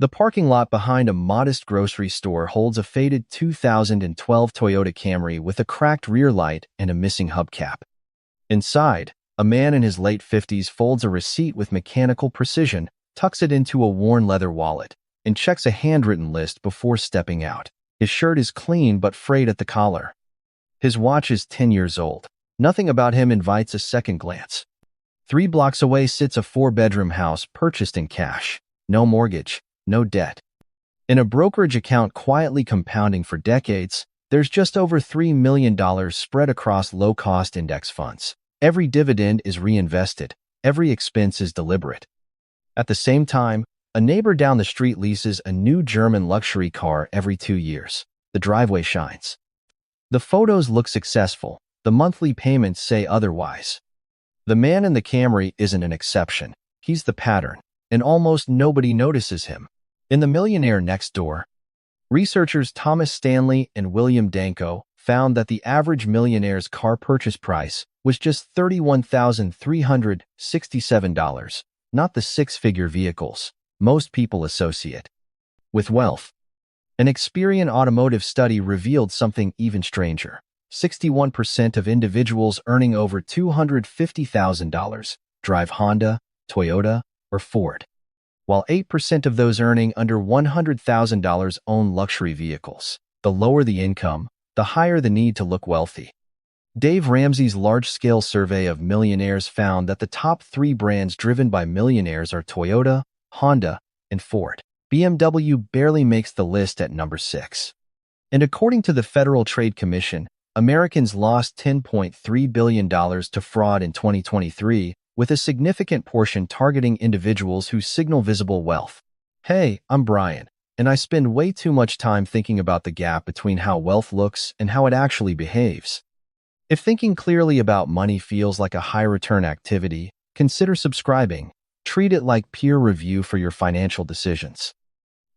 The parking lot behind a modest grocery store holds a faded 2012 Toyota Camry with a cracked rear light and a missing hubcap. Inside, a man in his late 50s folds a receipt with mechanical precision, tucks it into a worn leather wallet, and checks a handwritten list before stepping out. His shirt is clean but frayed at the collar. His watch is 10 years old. Nothing about him invites a second glance. 3 blocks away sits a 4-bedroom house purchased in cash. No mortgage, no debt. In a brokerage account quietly compounding for decades, there's just over $3 million spread across low-cost index funds. Every dividend is reinvested. Every expense is deliberate. At the same time, a neighbor down the street leases a new German luxury car every 2 years. The driveway shines. The photos look successful. The monthly payments say otherwise. The man in the Camry isn't an exception. He's the pattern, and almost nobody notices him. In The Millionaire Next Door, researchers Thomas Stanley and William Danko found that the average millionaire's car purchase price was just $31,367, not the 6-figure vehicles most people associate with wealth. An Experian automotive study revealed something even stranger. 61% of individuals earning over $250,000 drive Honda, Toyota, or Ford, while 8% of those earning under $100,000 own luxury vehicles. The lower the income, the higher the need to look wealthy. Dave Ramsey's large-scale survey of millionaires found that the top 3 brands driven by millionaires are Toyota, Honda, and Ford. BMW barely makes the list at number 6. And according to the Federal Trade Commission, Americans lost $10.3 billion to fraud in 2023, with a significant portion targeting individuals who signal visible wealth. Hey, I'm Brian, and I spend way too much time thinking about the gap between how wealth looks and how it actually behaves. If thinking clearly about money feels like a high-return activity, consider subscribing. Treat it like peer review for your financial decisions.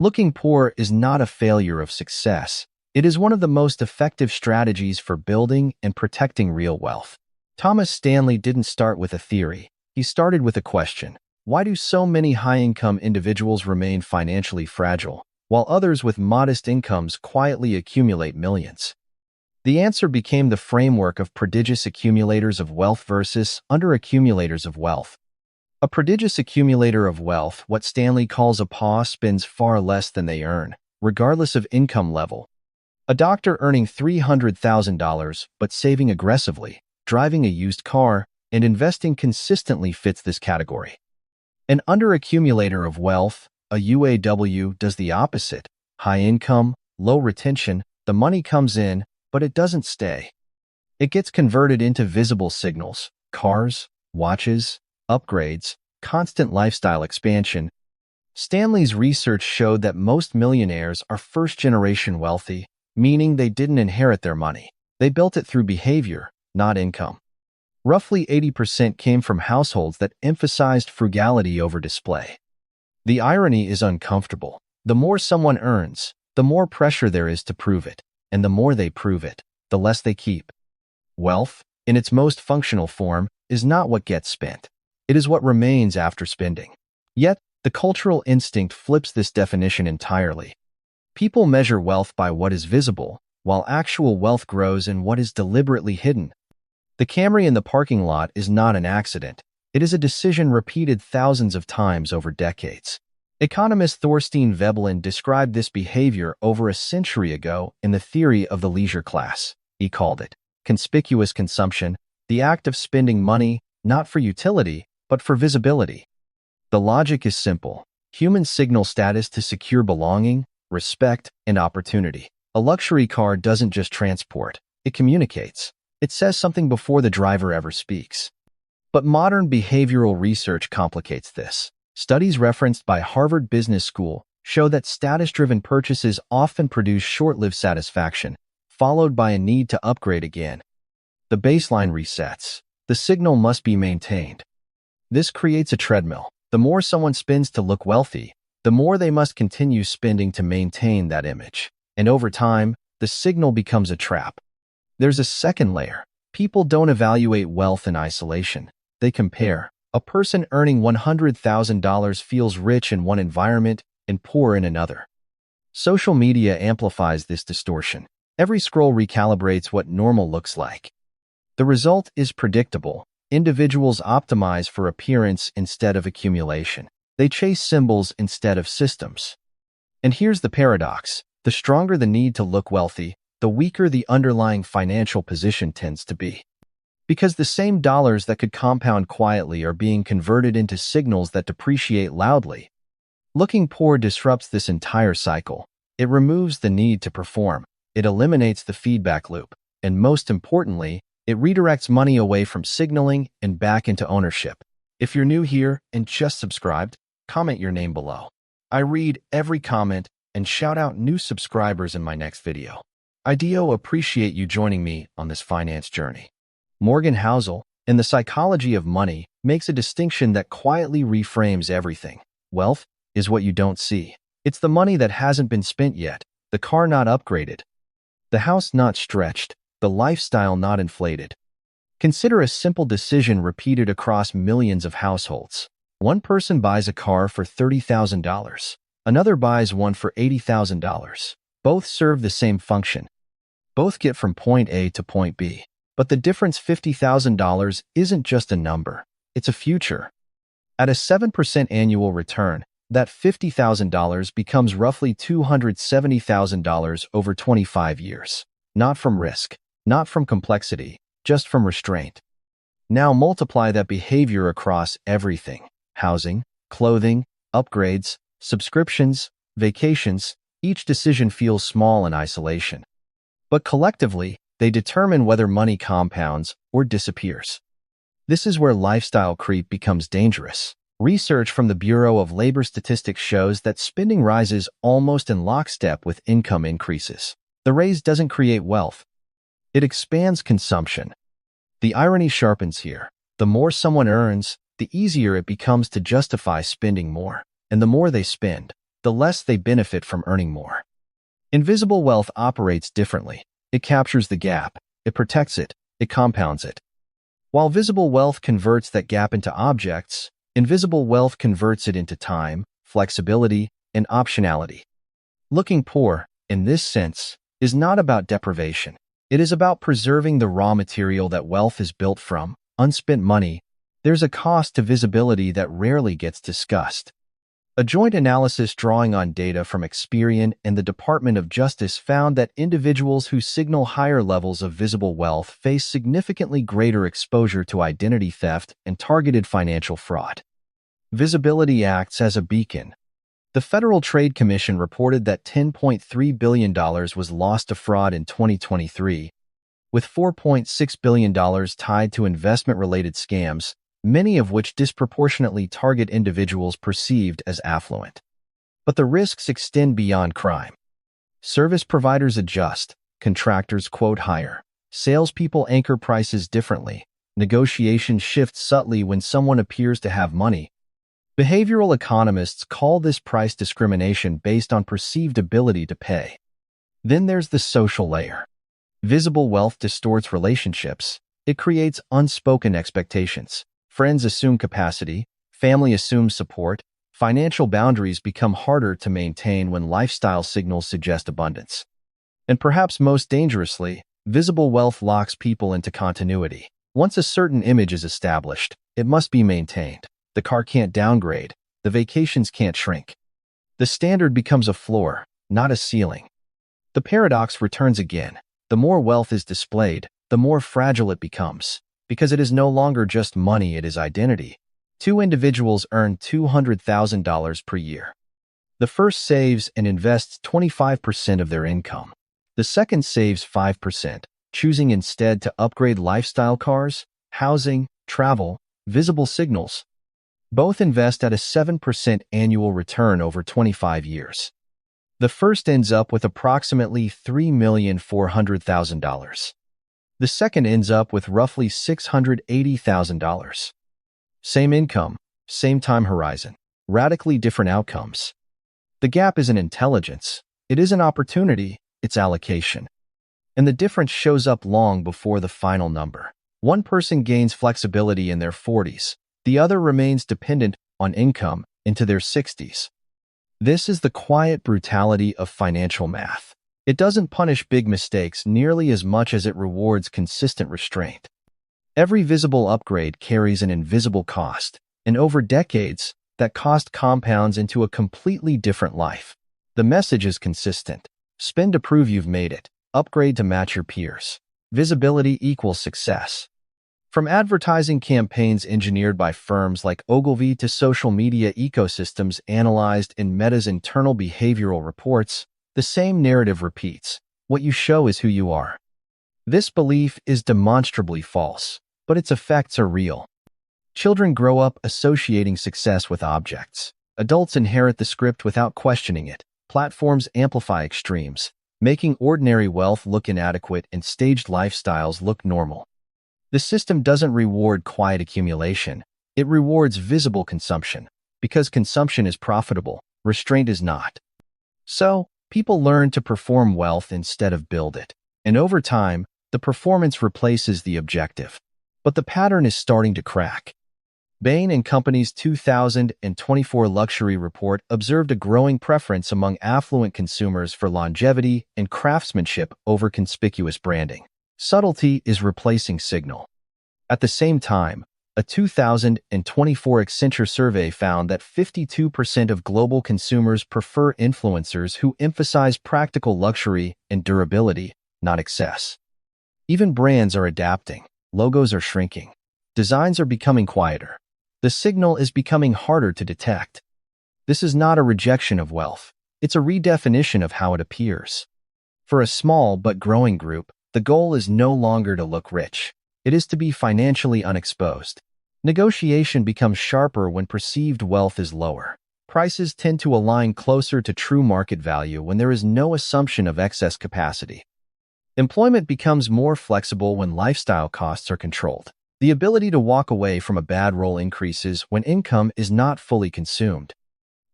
Looking poor is not a failure of success. It is one of the most effective strategies for building and protecting real wealth. Thomas Stanley didn't start with a theory. He started with a question. Why do so many high-income individuals remain financially fragile, while others with modest incomes quietly accumulate millions? The answer became the framework of prodigious accumulators of wealth versus under-accumulators of wealth. A prodigious accumulator of wealth, what Stanley calls a PA, spends far less than they earn, regardless of income level. A doctor earning $300,000 but saving aggressively, driving a used car, and investing consistently fits this category. An under-accumulator of wealth, a UAW, does the opposite. High income, low retention, the money comes in, but it doesn't stay. It gets converted into visible signals: cars, watches, upgrades, constant lifestyle expansion. Stanley's research showed that most millionaires are first-generation wealthy, meaning they didn't inherit their money. They built it through behavior, not income. Roughly 80% came from households that emphasized frugality over display. The irony is uncomfortable. The more someone earns, the more pressure there is to prove it, and the more they prove it, the less they keep. Wealth, in its most functional form, is not what gets spent. It is what remains after spending. Yet, the cultural instinct flips this definition entirely. People measure wealth by what is visible, while actual wealth grows in what is deliberately hidden. The Camry in the parking lot is not an accident. It is a decision repeated thousands of times over decades. Economist Thorstein Veblen described this behavior over a century ago in The Theory of the Leisure Class. He called it conspicuous consumption, the act of spending money not for utility, but for visibility. The logic is simple. Humans signal status to secure belonging, respect, and opportunity. A luxury car doesn't just transport, it communicates. It says something before the driver ever speaks. But modern behavioral research complicates this. Studies referenced by Harvard Business School show that status-driven purchases often produce short-lived satisfaction, followed by a need to upgrade again. The baseline resets. The signal must be maintained. This creates a treadmill. The more someone spends to look wealthy, the more they must continue spending to maintain that image. And over time, the signal becomes a trap. There's a second layer. People don't evaluate wealth in isolation. They compare. A person earning $100,000 feels rich in one environment, and poor in another. Social media amplifies this distortion. Every scroll recalibrates what normal looks like. The result is predictable. Individuals optimize for appearance instead of accumulation. They chase symbols instead of systems. And here's the paradox. The stronger the need to look wealthy, the weaker the underlying financial position tends to be. Because the same dollars that could compound quietly are being converted into signals that depreciate loudly. Looking poor disrupts this entire cycle. It removes the need to perform. It eliminates the feedback loop. And most importantly, it redirects money away from signaling and back into ownership. If you're new here and just subscribed, comment your name below. I read every comment and shout out new subscribers in my next video. I do appreciate you joining me on this finance journey. Morgan Housel, in The Psychology of Money, makes a distinction that quietly reframes everything. Wealth is what you don't see. It's the money that hasn't been spent yet, the car not upgraded, the house not stretched, the lifestyle not inflated. Consider a simple decision repeated across millions of households. One person buys a car for $30,000. Another buys one for $80,000. Both serve the same function. Both get from point A to point B. But the difference, $50,000, isn't just a number. It's a future. At a 7% annual return, that $50,000 becomes roughly $270,000 over 25 years. Not from risk, not from complexity, just from restraint. Now multiply that behavior across everything: housing, clothing, upgrades, subscriptions, vacations. Each decision feels small in isolation. But collectively, they determine whether money compounds or disappears. This is where lifestyle creep becomes dangerous. Research from the Bureau of Labor Statistics shows that spending rises almost in lockstep with income increases. The raise doesn't create wealth. It expands consumption. The irony sharpens here. The more someone earns, the easier it becomes to justify spending more. And the more they spend, the less they benefit from earning more. Invisible wealth operates differently. It captures the gap. It protects it. It compounds it. While visible wealth converts that gap into objects, invisible wealth converts it into time, flexibility, and optionality. Looking poor, in this sense, is not about deprivation. It is about preserving the raw material that wealth is built from, unspent money. There's a cost to visibility that rarely gets discussed. A joint analysis drawing on data from Experian and the Department of Justice found that individuals who signal higher levels of visible wealth face significantly greater exposure to identity theft and targeted financial fraud. Visibility acts as a beacon. The Federal Trade Commission reported that $10.3 billion was lost to fraud in 2023, with $4.6 billion tied to investment-related scams, many of which disproportionately target individuals perceived as affluent. But the risks extend beyond crime. Service providers adjust, contractors quote higher, salespeople anchor prices differently, negotiations shift subtly when someone appears to have money. Behavioral economists call this price discrimination based on perceived ability to pay. Then there's the social layer. Visible wealth distorts relationships. It creates unspoken expectations. Friends assume capacity, family assumes support, financial boundaries become harder to maintain when lifestyle signals suggest abundance. And perhaps most dangerously, visible wealth locks people into continuity. Once a certain image is established, it must be maintained. The car can't downgrade, the vacations can't shrink. The standard becomes a floor, not a ceiling. The paradox returns again. The more wealth is displayed, the more fragile it becomes. Because it is no longer just money, it is identity. Two individuals earn $200,000 per year. The first saves and invests 25% of their income. The second saves 5%, choosing instead to upgrade lifestyle cars, housing, travel, visible signals. Both invest at a 7% annual return over 25 years. The first ends up with approximately $3,400,000. The second ends up with roughly $680,000. Same income, same time horizon, radically different outcomes. The gap isn't intelligence, it isn't opportunity, it's allocation. And the difference shows up long before the final number. One person gains flexibility in their 40s, the other remains dependent on income into their 60s. This is the quiet brutality of financial math. It doesn't punish big mistakes nearly as much as it rewards consistent restraint. Every visible upgrade carries an invisible cost, and over decades, that cost compounds into a completely different life. The message is consistent. Spend to prove you've made it. Upgrade to match your peers. Visibility equals success. From advertising campaigns engineered by firms like Ogilvy to social media ecosystems analyzed in Meta's internal behavioral reports, the same narrative repeats. What you show is who you are. This belief is demonstrably false, but its effects are real. Children grow up associating success with objects. Adults inherit the script without questioning it. Platforms amplify extremes, making ordinary wealth look inadequate and staged lifestyles look normal. The system doesn't reward quiet accumulation. It rewards visible consumption. Because consumption is profitable, restraint is not. So, people learn to perform wealth instead of build it. And over time, the performance replaces the objective. But the pattern is starting to crack. Bain & Company's 2024 luxury report observed a growing preference among affluent consumers for longevity and craftsmanship over conspicuous branding. Subtlety is replacing signal. At the same time, a 2024 Accenture survey found that 52% of global consumers prefer influencers who emphasize practical luxury and durability, not excess. Even brands are adapting. Logos are shrinking. Designs are becoming quieter. The signal is becoming harder to detect. This is not a rejection of wealth. It's a redefinition of how it appears. For a small but growing group, the goal is no longer to look rich. It is to be financially unexposed. Negotiation becomes sharper when perceived wealth is lower. Prices tend to align closer to true market value when there is no assumption of excess capacity. Employment becomes more flexible when lifestyle costs are controlled. The ability to walk away from a bad role increases when income is not fully consumed.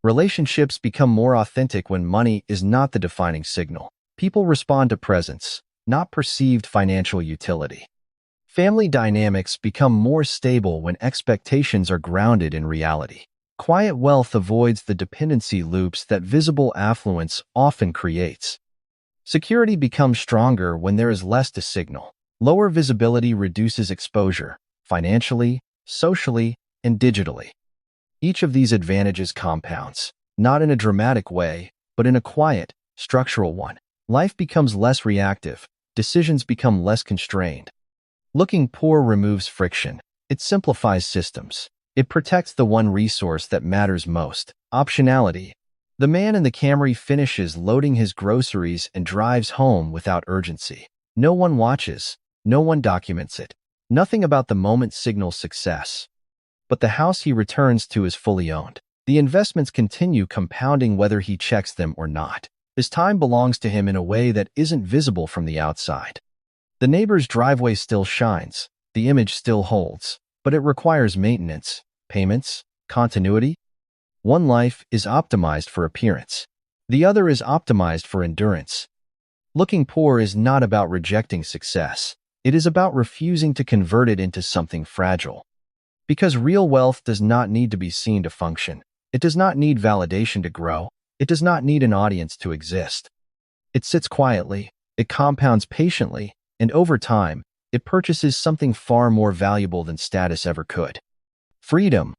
Relationships become more authentic when money is not the defining signal. People respond to presence, not perceived financial utility. Family dynamics become more stable when expectations are grounded in reality. Quiet wealth avoids the dependency loops that visible affluence often creates. Security becomes stronger when there is less to signal. Lower visibility reduces exposure, financially, socially, and digitally. Each of these advantages compounds, not in a dramatic way, but in a quiet, structural one. Life becomes less reactive, decisions become less constrained. Looking poor removes friction. It simplifies systems. It protects the one resource that matters most, optionality. The man in the Camry finishes loading his groceries and drives home without urgency. No one watches. No one documents it. Nothing about the moment signals success. But the house he returns to is fully owned. The investments continue compounding whether he checks them or not. His time belongs to him in a way that isn't visible from the outside. The neighbor's driveway still shines. The image still holds. But it requires maintenance, payments, continuity. One life is optimized for appearance. The other is optimized for endurance. Looking poor is not about rejecting success. It is about refusing to convert it into something fragile. Because real wealth does not need to be seen to function. It does not need validation to grow. It does not need an audience to exist. It sits quietly, it compounds patiently, and over time, it purchases something far more valuable than status ever could. Freedom.